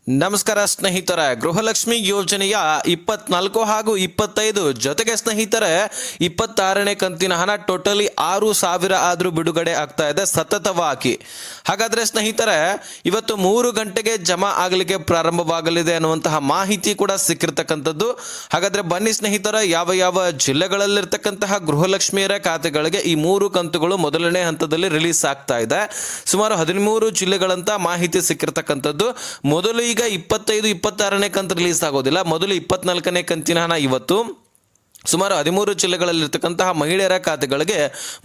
ನಮಸ್ಕಾರ ಸ್ನೇಹಿತರೆ, ಗೃಹಲಕ್ಷ್ಮಿ ಯೋಜನೆಯ 24 ಹಾಗೂ 25 ಜೊತೆಗೆ ಸ್ನೇಹಿತರೆ 26ನೇ ಕಂತಿನ ಹಣ ಟೋಟಲಿ 6,000 ಆದರೂ ಬಿಡುಗಡೆ ಆಗ್ತಾ ಇದೆ ಸತತವಾಗಿ. ಹಾಗಾದ್ರೆ ಸ್ನೇಹಿತರೆ ಇವತ್ತು 3 ಗಂಟೆಗೆ ಜಮಾ ಆಗಲಿಕ್ಕೆ ಪ್ರಾರಂಭವಾಗಲಿದೆ ಅನ್ನುವಂತಹ ಮಾಹಿತಿ ಕೂಡ ಸಿಕ್ಕಿರ್ತಕ್ಕಂಥದ್ದು. ಹಾಗಾದ್ರೆ ಬನ್ನಿ ಸ್ನೇಹಿತರೆ, ಯಾವ ಯಾವ ಜಿಲ್ಲೆಗಳಲ್ಲಿರ್ತಕ್ಕಂತಹ ಗೃಹಲಕ್ಷ್ಮಿಯರ ಖಾತೆಗಳಿಗೆ ಈ 3 ಕಂತುಗಳು ಮೊದಲನೇ ಹಂತದಲ್ಲಿ ರಿಲೀಸ್ ಆಗ್ತಾ ಇದೆ. ಸುಮಾರು 13 ಜಿಲ್ಲೆಗಳಂತ ಮಾಹಿತಿ ಸಿಕ್ಕಿರ್ತಕ್ಕಂಥದ್ದು. ಮೊದಲು ಈಗ 25, 26ನೇ ಕಂತು ರಿಲೀಸ್ ಆಗೋದಿಲ್ಲ. ಮೊದಲು 24ನೇ ಕಂತಿನ ಹಣ ಇವತ್ತು ಸುಮಾರು 13 ಜಿಲ್ಲೆಗಳಲ್ಲಿರ್ತಕ್ಕಂತಹ ಮಹಿಳೆಯರ ಖಾತೆಗಳಿಗೆ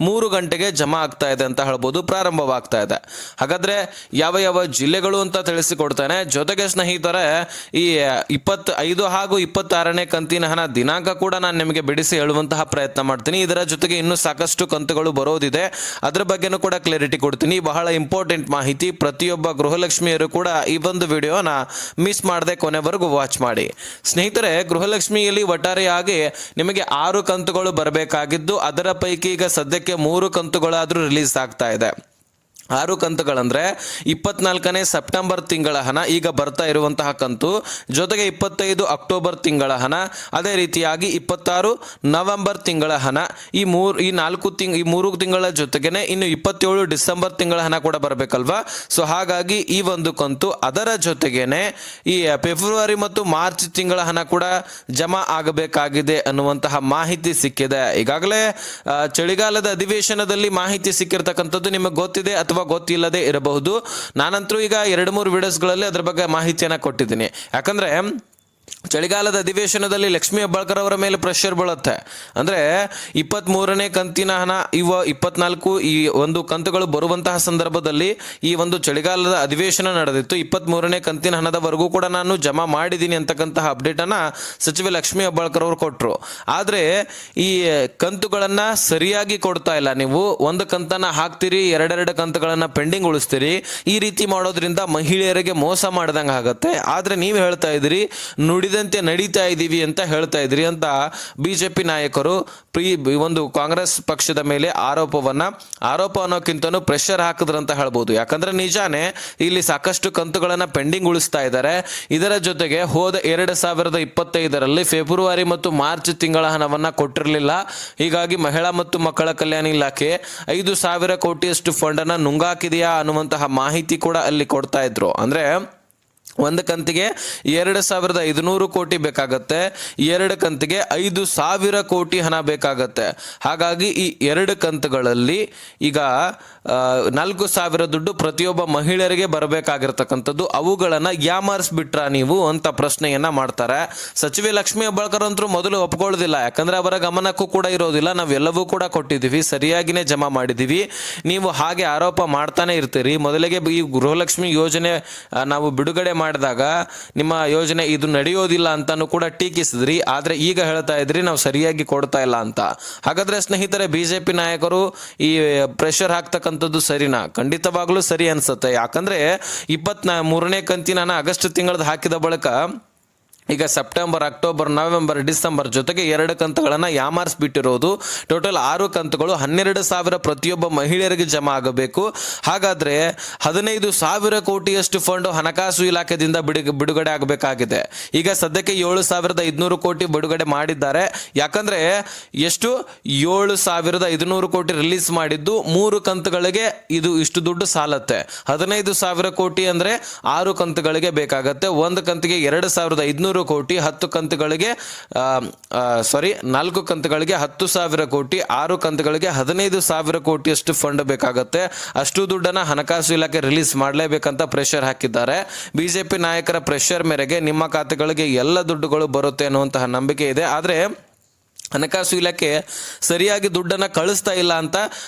3 ಗಂಟೆಗೆ ಜಮಾ ಆಗ್ತಾ ಇದೆ ಅಂತ ಹೇಳ್ಬೋದು, ಪ್ರಾರಂಭವಾಗ್ತಾ ಇದೆ. ಹಾಗಾದ್ರೆ ಯಾವ ಯಾವ ಜಿಲ್ಲೆಗಳು ಅಂತ ತಿಳಿಸಿಕೊಡ್ತಾನೆ. ಜೊತೆಗೆ ಸ್ನೇಹಿತರೆ ಈ 25 ಹಾಗೂ 26ನೇ ಕಂತಿನ ಹಣ ದಿನಾಂಕ ಕೂಡ ನಾನು ನಿಮಗೆ ಬಿಡಿಸಿ ಹೇಳುವಂತಹ ಪ್ರಯತ್ನ ಮಾಡ್ತೀನಿ. ಇದರ ಜೊತೆಗೆ ಇನ್ನೂ ಸಾಕಷ್ಟು ಕಂತುಗಳು ಬರೋದಿದೆ, ಅದರ ಬಗ್ಗೆನೂ ಕೂಡ ಕ್ಲಾರಿಟಿ ಕೊಡ್ತೀನಿ. ಬಹಳ ಇಂಪಾರ್ಟೆಂಟ್ ಮಾಹಿತಿ, ಪ್ರತಿಯೊಬ್ಬ ಗೃಹಲಕ್ಷ್ಮಿಯರು ಕೂಡ ಈ ಒಂದು ವಿಡಿಯೋನ ಮಿಸ್ ಮಾಡದೆ ಕೊನೆವರೆಗೂ ವಾಚ್ ಮಾಡಿ. ಸ್ನೇಹಿತರೆ, ಗೃಹಲಕ್ಷ್ಮಿಯಲ್ಲಿ ಒಟ್ಟಾರೆಯಾಗಿ ನಿಮಗೆ 6 ಕಂತುಗಳು ಬರಬೇಕಾಗಿದ್ದು, ಅದರ ಪೈಕಿ ಈಗ ಸದ್ಯಕ್ಕೆ 3 ಕಂತುಗಳಾದರೂ ರಿಲೀಸ್ ಆಗ್ತಾ ಇದೆ. 6 ಕಂತುಗಳಂದ್ರೆ 24ನೇ ಸೆಪ್ಟೆಂಬರ್ ತಿಂಗಳ ಹಣ ಈಗ ಬರ್ತಾ ಇರುವಂತಹ ಕಂತು, ಜೊತೆಗೆ 25 ಅಕ್ಟೋಬರ್ ತಿಂಗಳ ಹಣ, ಅದೇ ರೀತಿಯಾಗಿ 26 ನವೆಂಬರ್ ತಿಂಗಳ ಹಣ. ಈ 3 ತಿಂಗಳ ಜೊತೆಗೇನೆ ಇನ್ನು 27 ಡಿಸೆಂಬರ್ ತಿಂಗಳ ಹಣ ಕೂಡ ಬರಬೇಕಲ್ವಾ. ಸೊ ಹಾಗಾಗಿ ಈ ಒಂದು ಕಂತು, ಅದರ ಜೊತೆಗೇನೆ ಈ ಫೆಬ್ರವರಿ ಮತ್ತು ಮಾರ್ಚ್ ತಿಂಗಳ ಹಣ ಕೂಡ ಜಮಾ ಆಗಬೇಕಾಗಿದೆ ಅನ್ನುವಂತಹ ಮಾಹಿತಿ ಸಿಕ್ಕಿದೆ. ಈಗಾಗಲೇ ಚಳಿಗಾಲದ ಅಧಿವೇಶನದಲ್ಲಿ ಮಾಹಿತಿ ಸಿಕ್ಕಿರ್ತಕ್ಕಂಥದ್ದು ನಿಮಗೆ ಗೊತ್ತಿದೆ ಅಥವಾ ಗೊತ್ತಿಲ್ಲದೆ ಇರಬಹುದು. ನಾನಂತರೂ ಈಗ 2-3 ವಿಡಿಯೋಸ್ಗಳಲ್ಲಿ ಅದರ ಬಗ್ಗೆ ಮಾಹಿತಿಯನ್ನು ಕೊಟ್ಟಿದ್ದೀನಿ. ಯಾಕಂದ್ರೆ ಚಳಿಗಾಲದ ಅಧಿವೇಶನದಲ್ಲಿ ಲಕ್ಷ್ಮೀ ಹೆಬ್ಬಾಳ್ಕರ್ ಅವರ ಮೇಲೆ ಪ್ರೆಷರ್ ಬೀಳುತ್ತೆ. ಅಂದರೆ 23ನೇ ಕಂತಿನ ಹಣ 24 ಈ ಒಂದು ಕಂತುಗಳು ಬರುವಂತಹ ಸಂದರ್ಭದಲ್ಲಿ ಈ ಒಂದು ಚಳಿಗಾಲದ ಅಧಿವೇಶನ ನಡೆದಿತ್ತು. 23ನೇ ಕಂತಿನ ಹಣದವರೆಗೂ ಕೂಡ ನಾನು ಜಮಾ ಮಾಡಿದ್ದೀನಿ ಅಂತಕ್ಕಂತಹ ಅಪ್ಡೇಟನ್ನು ಸಚಿವೆ ಲಕ್ಷ್ಮೀ ಹೆಬ್ಬಾಳ್ಕರ್ ಅವರು ಕೊಟ್ಟರು. ಆದರೆ ಈ ಕಂತುಗಳನ್ನು ಸರಿಯಾಗಿ ಕೊಡ್ತಾ ಇಲ್ಲ. ನೀವು ಒಂದು ಕಂತನ್ನು ಹಾಕ್ತೀರಿ, 2 ಕಂತುಗಳನ್ನು ಪೆಂಡಿಂಗ್ ಉಳಿಸ್ತೀರಿ. ಈ ರೀತಿ ಮಾಡೋದ್ರಿಂದ ಮಹಿಳೆಯರಿಗೆ ಮೋಸ ಮಾಡ್ದಂಗೆ ಆಗುತ್ತೆ. ಆದರೆ ನೀವು ಹೇಳ್ತಾ ಇದ್ದೀರಿ ನುಡಿದಂತೆ ನಡೀತಾ ಇದ್ದೀವಿ ಅಂತ ಹೇಳ್ತಾ ಇದ್ರಿ ಅಂತ ಬಿಜೆಪಿ ನಾಯಕರು ಒಂದು ಕಾಂಗ್ರೆಸ್ ಪಕ್ಷದ ಮೇಲೆ ಆರೋಪ ಅನ್ನೋಕ್ಕಿಂತನೂ ಪ್ರೆಷರ್ ಹಾಕಿದ್ರು ಅಂತ ಹೇಳ್ಬೋದು. ಯಾಕಂದ್ರೆ ನಿಜಾನೇ ಇಲ್ಲಿ ಸಾಕಷ್ಟು ಕಂತುಗಳನ್ನ ಪೆಂಡಿಂಗ್ ಉಳಿಸ್ತಾ ಇದ್ದಾರೆ. ಇದರ ಜೊತೆಗೆ ಹೋದ 2025ರಲ್ಲಿ ಫೆಬ್ರವರಿ ಮತ್ತು ಮಾರ್ಚ್ ತಿಂಗಳ ಹಣವನ್ನ ಕೊಟ್ಟಿರಲಿಲ್ಲ. ಹೀಗಾಗಿ ಮಹಿಳಾ ಮತ್ತು ಮಕ್ಕಳ ಕಲ್ಯಾಣ ಇಲಾಖೆ 5,000 ಕೋಟಿಯಷ್ಟು ಫಂಡ್ ಅನ್ನ ನುಂಗಾಕಿದೆಯಾ ಅನ್ನುವಂತಹ ಮಾಹಿತಿ ಕೂಡ ಅಲ್ಲಿ ಕೊಡ್ತಾ ಇದ್ರು. ಅಂದ್ರೆ ಒಂದು ಕಂತಿಗೆ 2,500 ಕೋಟಿ ಬೇಕಾಗತ್ತೆ, 2 ಕಂತಿಗೆ 5,000 ಕೋಟಿ ಹಣ ಬೇಕಾಗತ್ತೆ. ಹಾಗಾಗಿ ಈ 2 ಕಂತುಗಳಲ್ಲಿ ಈಗ 4,000 ದುಡ್ಡು ಪ್ರತಿಯೊಬ್ಬ ಮಹಿಳೆಯರಿಗೆ ಬರಬೇಕಾಗಿರ್ತಕ್ಕಂಥದ್ದು. ಅವುಗಳನ್ನು ಯಾಮಾರಿಸ್ಬಿಟ್ರ ನೀವು ಅಂತ ಪ್ರಶ್ನೆಯನ್ನ ಮಾಡ್ತಾರೆ. ಸಚಿವೆ ಲಕ್ಷ್ಮೀ ಹೆಬ್ಬಾಳ್ಕರ್ ಅಂತರೂ ಮೊದಲು ಒಪ್ಕೊಳ್ಳೋದಿಲ್ಲ. ಯಾಕಂದ್ರೆ ಅವರ ಗಮನಕ್ಕೂ ಕೂಡ ಇರೋದಿಲ್ಲ. ನಾವೆಲ್ಲವೂ ಕೂಡ ಕೊಟ್ಟಿದ್ದೀವಿ, ಸರಿಯಾಗಿನೇ ಜಮಾ ಮಾಡಿದ್ದೀವಿ, ನೀವು ಹಾಗೆ ಆರೋಪ ಮಾಡ್ತಾನೆ ಇರ್ತೀರಿ. ಮೊದಲಿಗೆ ಈ ಗೃಹಲಕ್ಷ್ಮಿ ಯೋಜನೆ ನಾವು ಬಿಡುಗಡೆ ಮಾಡಿದಾಗ ನಿಮ್ಮ ಯೋಜನೆ ಇದು ನಡೆಯೋದಿಲ್ಲ ಅಂತಾನು ಕೂಡ ಟೀಕಿಸಿದ್ರಿ. ಆದ್ರೆ ಈಗ ಹೇಳ್ತಾ ಇದ್ರಿ ನಾವು ಸರಿಯಾಗಿ ಕೊಡ್ತಾ ಇಲ್ಲ ಅಂತ. ಹಾಗಾದ್ರೆ ಸ್ನೇಹಿತರೆ, ಬಿಜೆಪಿ ನಾಯಕರು ಈ ಪ್ರೆಷರ್ ಹಾಕ್ತಕ್ಕಂಥದ್ದು ಸರಿನಾ? ಖಂಡಿತವಾಗ್ಲೂ ಸರಿ ಅನ್ಸುತ್ತೆ. ಯಾಕಂದ್ರೆ 23ನೇ ಕಂತಿನ ಆಗಸ್ಟ್ ತಿಂಗಳದ ಹಾಕಿದ ಬಳಿಕ ಈಗ ಸೆಪ್ಟೆಂಬರ್, ಅಕ್ಟೋಬರ್, ನವೆಂಬರ್, ಡಿಸೆಂಬರ್ ಜೊತೆಗೆ 2 ಕಂತುಗಳನ್ನು ಯಾಮಾರಿಸ್ಬಿಟ್ಟಿರೋದು. ಟೋಟಲ್ 6 ಕಂತುಗಳು 12,000 ಪ್ರತಿಯೊಬ್ಬ ಮಹಿಳೆಯರಿಗೆ ಜಮಾ ಆಗಬೇಕು. ಹಾಗಾದ್ರೆ 15,000 ಕೋಟಿಯಷ್ಟು ಫಂಡ್ ಹಣಕಾಸು ಇಲಾಖೆಯಿಂದ ಬಿಡುಗಡೆ ಆಗಬೇಕಾಗಿದೆ. ಈಗ ಸದ್ಯಕ್ಕೆ 7,500 ಕೋಟಿ ಬಿಡುಗಡೆ ಮಾಡಿದ್ದಾರೆ. ಯಾಕಂದ್ರೆ ಎಷ್ಟು 7,500 ಕೋಟಿ ರಿಲೀಸ್ ಮಾಡಿದ್ದು 3 ಕಂತುಗಳಿಗೆ ಇದು ಇಷ್ಟು ದುಡ್ಡು ಸಾಲತ್ತೆ. 15,000 ಕೋಟಿ ಅಂದ್ರೆ 6 ಕಂತುಗಳಿಗೆ ಬೇಕಾಗತ್ತೆ. ಒಂದು ಕಂತಿಗೆ 2,500 ಕೋಟಿ, 10 ಕಂತುಗಳಿಗೆ 4 ಕಂತುಗಳಿಗೆ 10,000 ಕೋಟಿ, 6 ಕಂತುಗಳಿಗೆ 15,000 ಕೋಟಿಯಷ್ಟು ಫಂಡ್ ಬೇಕಾಗುತ್ತೆ. ಅಷ್ಟು ದುಡ್ಡನ್ನ ಹಣಕಾಸು ಇಲಾಖೆ ರಿಲೀಸ್ ಮಾಡಲೇಬೇಕಂತ ಪ್ರೆಷರ್ ಹಾಕಿದ್ದಾರೆ. ಬಿಜೆಪಿ ನಾಯಕರ ಪ್ರೆಷರ್ ಮೇರೆಗೆ ನಿಮ್ಮ ಖಾತೆಗಳಿಗೆ ಎಲ್ಲ ದುಡ್ಡುಗಳು ಬರುತ್ತೆ ಅನ್ನುವಂತಹ ನಂಬಿಕೆ ಇದೆ. ಆದರೆ ಹಣಕಾಸು ಇಲಾಖೆ ಸರಿಯಾಗಿ ದುಡ್ಡನ್ನು ಕಳಿಸ್ತಾ ಇಲ್ಲ ಅಂತ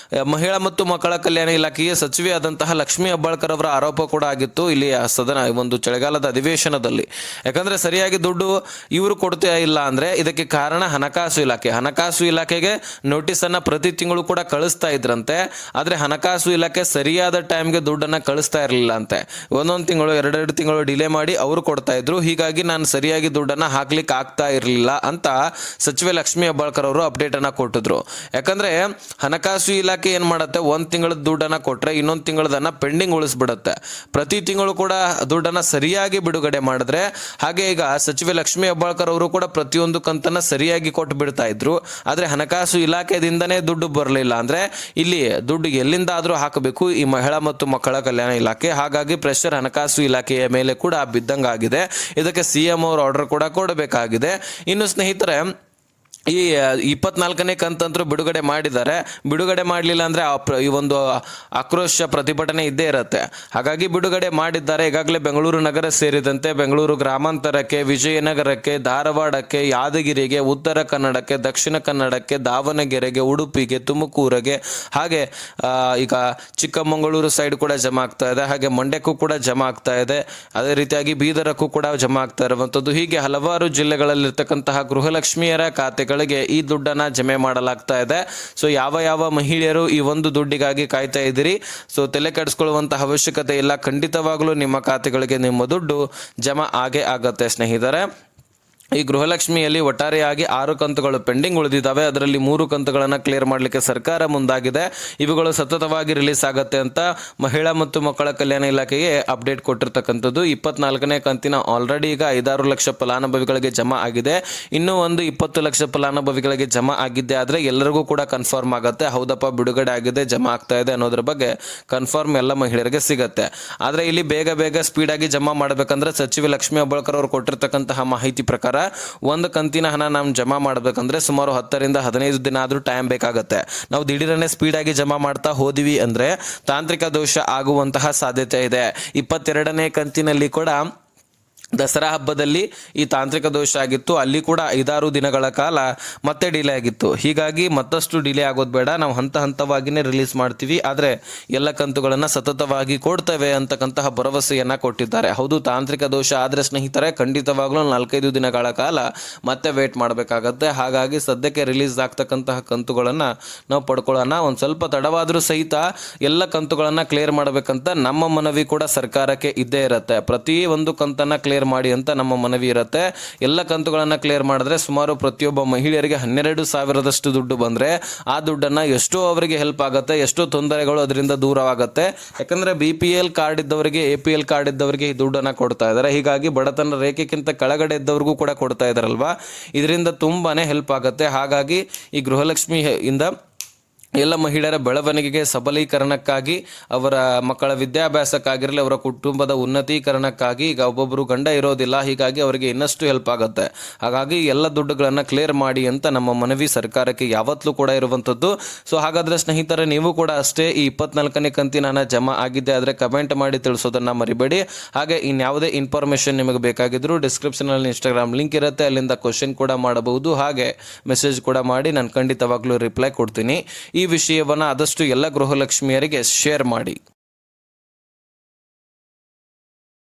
ಮಹಿಳಾ ಮತ್ತು ಮಕ್ಕಳ ಕಲ್ಯಾಣ ಇಲಾಖೆಗೆ ಸಚಿವೆ ಆದಂತಹ ಲಕ್ಷ್ಮೀ ಹೆಬ್ಬಾಳ್ಕರ್ ಅವರ ಆರೋಪ ಕೂಡ ಆಗಿತ್ತು ಇಲ್ಲಿ ಸದನ ಒಂದು ಚಳಿಗಾಲದ ಅಧಿವೇಶನದಲ್ಲಿ. ಯಾಕಂದ್ರೆ ಸರಿಯಾಗಿ ದುಡ್ಡು ಇವರು ಕೊಡ್ತಾ ಇಲ್ಲ ಅಂದ್ರೆ ಇದಕ್ಕೆ ಕಾರಣ ಹಣಕಾಸು ಇಲಾಖೆಗೆ ನೋಟಿಸ್ ಅನ್ನ ಪ್ರತಿ ತಿಂಗಳು ಕೂಡ ಕಳಿಸ್ತಾ ಇದ್ರಂತೆ. ಆದ್ರೆ ಹಣಕಾಸು ಇಲಾಖೆ ಸರಿಯಾದ ಟೈಮ್ಗೆ ದುಡ್ಡನ್ನ ಕಳಿಸ್ತಾ ಇರಲಿಲ್ಲ ಅಂತೆ. ಒಂದೊಂದು ತಿಂಗಳು 2 ತಿಂಗಳು ಡಿಲೇ ಮಾಡಿ ಅವರು ಕೊಡ್ತಾ ಇದ್ರು. ಹೀಗಾಗಿ ನಾನು ಸರಿಯಾಗಿ ದುಡ್ಡನ್ನ ಹಾಕ್ಲಿಕ್ಕೆ ಆಗ್ತಾ ಇರಲಿಲ್ಲ ಅಂತ ಸಚಿವೆ ಲಕ್ಷ್ಮೀ ಹೆಬ್ಬಾಳ್ಕರ್ ಅವರು ಅಪ್ಡೇಟನ್ನು ಕೊಟ್ಟಿದ್ರು. ಯಾಕಂದರೆ ಹಣಕಾಸು ಇಲಾಖೆ ಏನು ಮಾಡುತ್ತೆ, ಒಂದು ತಿಂಗಳದ ದುಡ್ಡನ್ನು ಕೊಟ್ಟರೆ ಇನ್ನೊಂದು ತಿಂಗಳದನ್ನು ಪೆಂಡಿಂಗ್ ಉಳಿಸ್ಬಿಡುತ್ತೆ. ಪ್ರತಿ ತಿಂಗಳು ಕೂಡ ದುಡ್ಡನ್ನು ಸರಿಯಾಗಿ ಬಿಡುಗಡೆ ಮಾಡಿದ್ರೆ, ಹಾಗೆ ಈಗ ಸಚಿವೆ ಲಕ್ಷ್ಮೀ ಹೆಬ್ಬಾಳ್ಕರ್ ಅವರು ಕೂಡ ಪ್ರತಿಯೊಂದು ಕಂತನ್ನು ಸರಿಯಾಗಿ ಕೊಟ್ಟು ಬಿಡ್ತಾ ಇದ್ರು. ಆದರೆ ಹಣಕಾಸು ಇಲಾಖೆಯಿಂದನೇ ದುಡ್ಡು ಬರಲಿಲ್ಲ ಅಂದರೆ ಇಲ್ಲಿ ದುಡ್ಡು ಎಲ್ಲಿಂದಾದರೂ ಹಾಕಬೇಕು ಈ ಮಹಿಳಾ ಮತ್ತು ಮಕ್ಕಳ ಕಲ್ಯಾಣ ಇಲಾಖೆ. ಹಾಗಾಗಿ ಪ್ರೆಷರ್ ಹಣಕಾಸು ಇಲಾಖೆಯ ಮೇಲೆ ಕೂಡ ಬಿದ್ದಂಗಾಗಿದೆ. ಇದಕ್ಕೆ CM ಅವರು ಆರ್ಡರ್ ಕೂಡ ಕೊಡಬೇಕಾಗಿದೆ. ಇನ್ನು ಸ್ನೇಹಿತರೆ, ಈ 24ನೇ ಕಂತಂತರೂ ಬಿಡುಗಡೆ ಮಾಡಿದ್ದಾರೆ. ಬಿಡುಗಡೆ ಮಾಡಲಿಲ್ಲ ಅಂದರೆ ಈ ಒಂದು ಆಕ್ರೋಶ ಪ್ರತಿಭಟನೆ ಇದ್ದೇ ಇರುತ್ತೆ. ಹಾಗಾಗಿ ಬಿಡುಗಡೆ ಮಾಡಿದ್ದಾರೆ. ಈಗಾಗಲೇ ಬೆಂಗಳೂರು ನಗರ ಸೇರಿದಂತೆ ಬೆಂಗಳೂರು ಗ್ರಾಮಾಂತರಕ್ಕೆ, ವಿಜಯನಗರಕ್ಕೆ, ಧಾರವಾಡಕ್ಕೆ, ಯಾದಗಿರಿಗೆ, ಉತ್ತರ ಕನ್ನಡಕ್ಕೆ, ದಕ್ಷಿಣ ಕನ್ನಡಕ್ಕೆ, ದಾವಣಗೆರೆಗೆ, ಉಡುಪಿಗೆ, ತುಮಕೂರಿಗೆ, ಹಾಗೆ ಈಗ ಚಿಕ್ಕಮಗಳೂರು ಸೈಡ್ ಕೂಡ ಜಮಾ ಆಗ್ತಾ ಇದೆ. ಹಾಗೆ ಮಂಡ್ಯಕ್ಕೂ ಕೂಡ ಜಮಾ ಆಗ್ತಾ ಇದೆ. ಅದೇ ರೀತಿಯಾಗಿ ಬೀದರಕ್ಕೂ ಕೂಡ ಜಮಾ ಆಗ್ತಾ ಇರುವಂಥದ್ದು. ಹೀಗೆ ಹಲವಾರು ಜಿಲ್ಲೆಗಳಲ್ಲಿರ್ತಕ್ಕಂತಹ ಗೃಹಲಕ್ಷ್ಮಿಯರ ಖಾತೆಗಳಿಗೆ ಈ ದುಡ್ಡನ್ನು ಜಮೆ ಮಾಡಲಾಗ್ತಾ ಇದೆ. ಸೊ ಯಾವ ಮಹಿಳೆಯರು ಈ ಒಂದು ದುಡ್ಡಿಗಾಗಿ ಕಾಯ್ತಾ ಇದ್ದೀರಿ, ಸೊ ತಲೆ ಕೆಡಿಸ್ಕೊಳ್ಳುವಂಥ ಅವಶ್ಯಕತೆ ಇಲ್ಲ. ಖಂಡಿತವಾಗಲೂ ನಿಮ್ಮ ಖಾತೆಗಳಿಗೆ ನಿಮ್ಮ ದುಡ್ಡು ಜಮಾ ಆಗೇ ಆಗತ್ತೆ ಸ್ನೇಹಿತರೆ. ಈ ಗೃಹಲಕ್ಷ್ಮಿಯಲ್ಲಿ ಒಟ್ಟಾರೆಯಾಗಿ 6 ಕಂತುಗಳು ಪೆಂಡಿಂಗ್ ಉಳಿದಿದ್ದಾವೆ. ಅದರಲ್ಲಿ 3 ಕಂತುಗಳನ್ನು ಕ್ಲಿಯರ್ ಮಾಡಲಿಕ್ಕೆ ಸರ್ಕಾರ ಮುಂದಾಗಿದೆ. ಇವುಗಳು ಸತತವಾಗಿ ರಿಲೀಸ್ ಆಗುತ್ತೆ ಅಂತ ಮಹಿಳಾ ಮತ್ತು ಮಕ್ಕಳ ಕಲ್ಯಾಣ ಇಲಾಖೆಗೆ ಅಪ್ಡೇಟ್ ಕೊಟ್ಟಿರ್ತಕ್ಕಂಥದ್ದು. 24ನೇ ಕಂತಿನ ಆಲ್ರೆಡಿ ಈಗ 5-6 ಲಕ್ಷ ಫಲಾನುಭವಿಗಳಿಗೆ ಜಮಾ ಆಗಿದೆ. ಇನ್ನೂ ಒಂದು 20 ಲಕ್ಷ ಫಲಾನುಭವಿಗಳಿಗೆ ಜಮಾ ಆಗಿದ್ದೆ ಆದರೆ ಎಲ್ಲರಿಗೂ ಕೂಡ ಕನ್ಫರ್ಮ್ ಆಗುತ್ತೆ, ಹೌದಪ್ಪ ಬಿಡುಗಡೆ ಆಗಿದೆ, ಜಮಾ ಆಗ್ತಾ ಇದೆ ಅನ್ನೋದ್ರ ಬಗ್ಗೆ ಕನ್ಫರ್ಮ್ ಎಲ್ಲ ಮಹಿಳೆಯರಿಗೆ ಸಿಗುತ್ತೆ. ಆದರೆ ಇಲ್ಲಿ ಬೇಗ ಸ್ಪೀಡಾಗಿ ಜಮಾ ಮಾಡಬೇಕಂದ್ರೆ ಸಚಿವೆ ಲಕ್ಷ್ಮೀ ಹೆಬ್ಬಾಳ್ಕರ್ ಅವರು ಕೊಟ್ಟಿರ್ತಕ್ಕಂತಹ ಮಾಹಿತಿ ಪ್ರಕಾರ ಒಂದು ಕಂತಿನ ಹಣ ನಾವು ಜಮಾ ಮಾಡಬೇಕಂದ್ರೆ ಸುಮಾರು 10 ರಿಂದ 15 ದಿನ ಆದರೂ ಟೈಮ್ ಬೇಕಾಗುತ್ತೆ. ನಾವು ದಿಢೀರನೆ ಸ್ಪೀಡಾಗಿ ಜಮಾ ಮಾಡ್ತಾ ಹೋದ್ವಿ ಅಂದರೆ ತಾಂತ್ರಿಕ ದೋಷ ಆಗುವಂತಹ ಸಾಧ್ಯತೆ ಇದೆ. 22ನೇ ಕಂತಿನಲ್ಲಿ ಕೂಡ ದಸರಾ ಹಬ್ಬದಲ್ಲಿ ಈ ತಾಂತ್ರಿಕ ದೋಷ ಆಗಿತ್ತು. ಅಲ್ಲಿ ಕೂಡ 5-6 ದಿನಗಳ ಕಾಲ ಮತ್ತೆ ಡಿಲೇ ಆಗಿತ್ತು. ಹೀಗಾಗಿ ಮತ್ತಷ್ಟು ಡಿಲೇ ಆಗೋದು ಬೇಡ, ನಾವು ಹಂತವಾಗಿಯೇ ರಿಲೀಸ್ ಮಾಡ್ತೀವಿ, ಆದರೆ ಎಲ್ಲ ಕಂತುಗಳನ್ನು ಸತತವಾಗಿ ಕೊಡ್ತೇವೆ ಅಂತಕ್ಕಂತಹ ಭರವಸೆಯನ್ನು ಕೊಟ್ಟಿದ್ದಾರೆ. ಹೌದು, ತಾಂತ್ರಿಕ ದೋಷ ಆದರೆ ಸ್ನೇಹಿತರೆ ಖಂಡಿತವಾಗ್ಲೂ 4-5 ದಿನಗಳ ಕಾಲ ಮತ್ತೆ ವೇಟ್ ಮಾಡಬೇಕಾಗತ್ತೆ. ಹಾಗಾಗಿ ಸದ್ಯಕ್ಕೆ ರಿಲೀಸ್ ಆಗ್ತಕ್ಕಂತಹ ಕಂತುಗಳನ್ನು ನಾವು ಪಡ್ಕೊಳ್ಳೋಣ. ಒಂದು ಸ್ವಲ್ಪ ತಡವಾದರೂ ಸಹಿತ ಎಲ್ಲ ಕಂತುಗಳನ್ನು ಕ್ಲಿಯರ್ ಮಾಡಬೇಕಂತ ನಮ್ಮ ಮನವಿ ಕೂಡ ಸರ್ಕಾರಕ್ಕೆ ಇದ್ದೇ ಇರುತ್ತೆ. ಪ್ರತಿ ಒಂದು ಕಂತನ್ನು ಕ್ಲಿಯರ್ ಮಾಡಿ ಅಂತ ನಮ್ಮ ಮನವಿ ಇರುತ್ತೆ. ಎಲ್ಲ ಕಂತುಗಳನ್ನು ಕ್ಲಿಯರ್ ಮಾಡಿದ್ರೆ ಸುಮಾರು ಪ್ರತಿಯೊಬ್ಬ ಮಹಿಳೆಯರಿಗೆ 12,000ದಷ್ಟು ದುಡ್ಡು ಬಂದರೆ ಆ ದುಡ್ಡನ್ನು ಎಷ್ಟೋ ಅವರಿಗೆ ಹೆಲ್ಪ್ ಆಗುತ್ತೆ, ಎಷ್ಟೋ ತೊಂದರೆಗಳು ಅದರಿಂದ ದೂರವಾಗುತ್ತೆ. ಯಾಕಂದರೆ BPL ಕಾರ್ಡ್ ಇದ್ದವರಿಗೆ, APL ಕಾರ್ಡ್ ಇದ್ದವರಿಗೆ ಈ ದುಡ್ಡನ್ನು ಕೊಡ್ತಾ ಇದ್ದಾರೆ. ಹೀಗಾಗಿ ಬಡತನ ರೇಖೆಗಿಂತ ಕೆಳಗಡೆ ಇದ್ದವ್ರಿಗೂ ಕೂಡ ಕೊಡ್ತಾ ಇದ್ದಾರಲ್ವಾ, ಇದರಿಂದ ತುಂಬಾ ಹೆಲ್ಪ್ ಆಗುತ್ತೆ. ಹಾಗಾಗಿ ಈ ಗೃಹಲಕ್ಷ್ಮಿ ಇಂದ ಎಲ್ಲ ಮಹಿಳೆಯರ ಬೆಳವಣಿಗೆಗೆ, ಸಬಲೀಕರಣಕ್ಕಾಗಿ, ಅವರ ಮಕ್ಕಳ ವಿದ್ಯಾಭ್ಯಾಸಕ್ಕಾಗಿರಲಿ, ಅವರ ಕುಟುಂಬದ ಉನ್ನತೀಕರಣಕ್ಕಾಗಿ, ಈಗ ಒಬ್ಬೊಬ್ಬರು ಗಂಡ ಇರೋದಿಲ್ಲ, ಹೀಗಾಗಿ ಅವರಿಗೆ ಇನ್ನಷ್ಟು ಹೆಲ್ಪ್ ಆಗುತ್ತೆ. ಹಾಗಾಗಿ ಎಲ್ಲ ದುಡ್ಡುಗಳನ್ನು ಕ್ಲಿಯರ್ ಮಾಡಿ ಅಂತ ನಮ್ಮ ಮನವಿ ಸರ್ಕಾರಕ್ಕೆ ಯಾವತ್ತೂ ಕೂಡ ಇರುವಂಥದ್ದು. ಸೊ ಹಾಗಾದರೆ ಸ್ನೇಹಿತರೆ, ನೀವು ಕೂಡ ಅಷ್ಟೇ ಈ 24ನೇ ಕಂತಿನ ಹಣ ಜಮಾ ಆಗಿದ್ದೆ ಆದರೆ ಕಮೆಂಟ್ ಮಾಡಿ ತಿಳಿಸೋದನ್ನು ಮರಿಬೇಡಿ. ಹಾಗೆ ಇನ್ಯಾವುದೇ ಇನ್ಫಾರ್ಮೇಷನ್ ನಿಮಗೆ ಬೇಕಾಗಿದ್ದರೂ ಡಿಸ್ಕ್ರಿಪ್ಷನಲ್ಲಿ ಇನ್ಸ್ಟಾಗ್ರಾಮ್ ಲಿಂಕ್ ಇರುತ್ತೆ, ಅಲ್ಲಿಂದ ಕ್ವಶನ್ ಕೂಡ ಮಾಡಬಹುದು, ಹಾಗೆ ಮೆಸೇಜ್ ಕೂಡ ಮಾಡಿ, ನಾನು ಖಂಡಿತವಾಗ್ಲೂ ರಿಪ್ಲೈ ಕೊಡ್ತೀನಿ. ಈ ವಿಷಯವನ್ನು ಆದಷ್ಟು ಎಲ್ಲ ಗೃಹಲಕ್ಷ್ಮಿಯರಿಗೆ ಶೇರ್ ಮಾಡಿ.